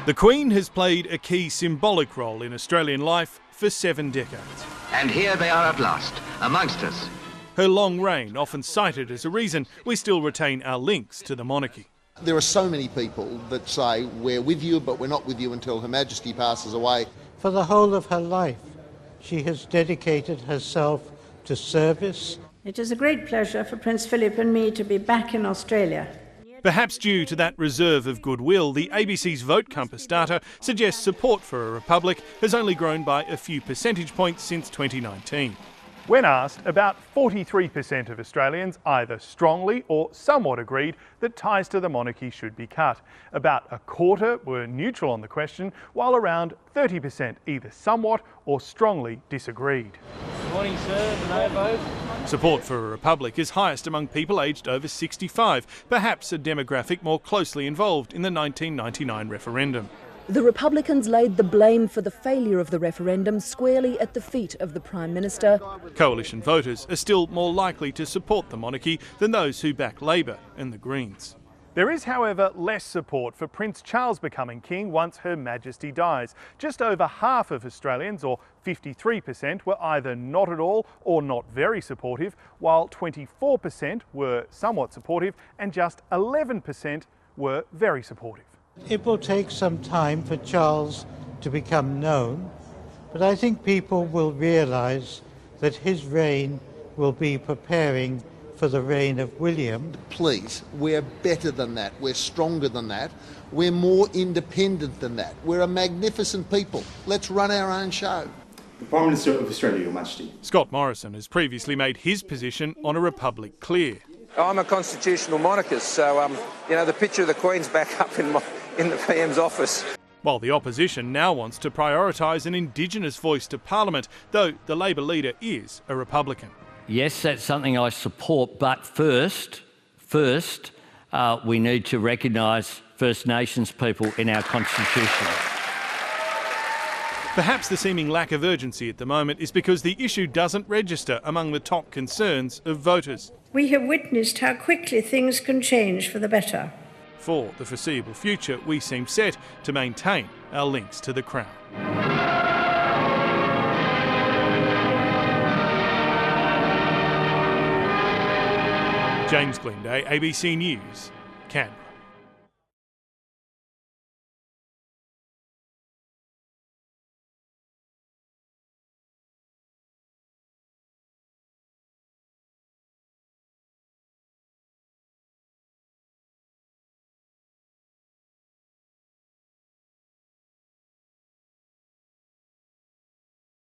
The Queen has played a key symbolic role in Australian life for 7 decades. And here they are at last, amongst us. Her long reign, often cited as a reason we still retain our links to the monarchy. There are so many people that say, we're with you, but we're not with you until Her Majesty passes away. For the whole of her life, she has dedicated herself to service. It is a great pleasure for Prince Philip and me to be back in Australia. Perhaps due to that reserve of goodwill, the ABC's Vote Compass data suggests support for a republic has only grown by a few percentage points since 2019. When asked, about 43% of Australians either strongly or somewhat agreed that ties to the monarchy should be cut. About a quarter were neutral on the question, while around 30% either somewhat or strongly disagreed. Good morning, sir. No vote. Support for a republic is highest among people aged over 65, perhaps a demographic more closely involved in the 1999 referendum. The Republicans laid the blame for the failure of the referendum squarely at the feet of the Prime Minister. Coalition voters are still more likely to support the monarchy than those who back Labor and the Greens. There is, however, less support for Prince Charles becoming king once Her Majesty dies. Just over half of Australians, or 53%, were either not at all or not very supportive, while 24% were somewhat supportive and just 11% were very supportive. It will take some time for Charles to become known, but I think people will realise that his reign will be preparing for the reign of William. Please, we're better than that. We're stronger than that. We're more independent than that. We're a magnificent people. Let's run our own show. The Prime Minister of Australia, Your Majesty. Scott Morrison has previously made his position on a republic clear. I'm a constitutional monarchist, so the picture of the Queen's back up in the PM's office. While the opposition now wants to prioritise an Indigenous voice to Parliament, though the Labor leader is a Republican. Yes, that's something I support, but first, we need to recognise First Nations people in our Constitution. Perhaps the seeming lack of urgency at the moment is because the issue doesn't register among the top concerns of voters. We have witnessed how quickly things can change for the better. For the foreseeable future, we seem set to maintain our links to the Crown. James Glenday, ABC News, Canberra.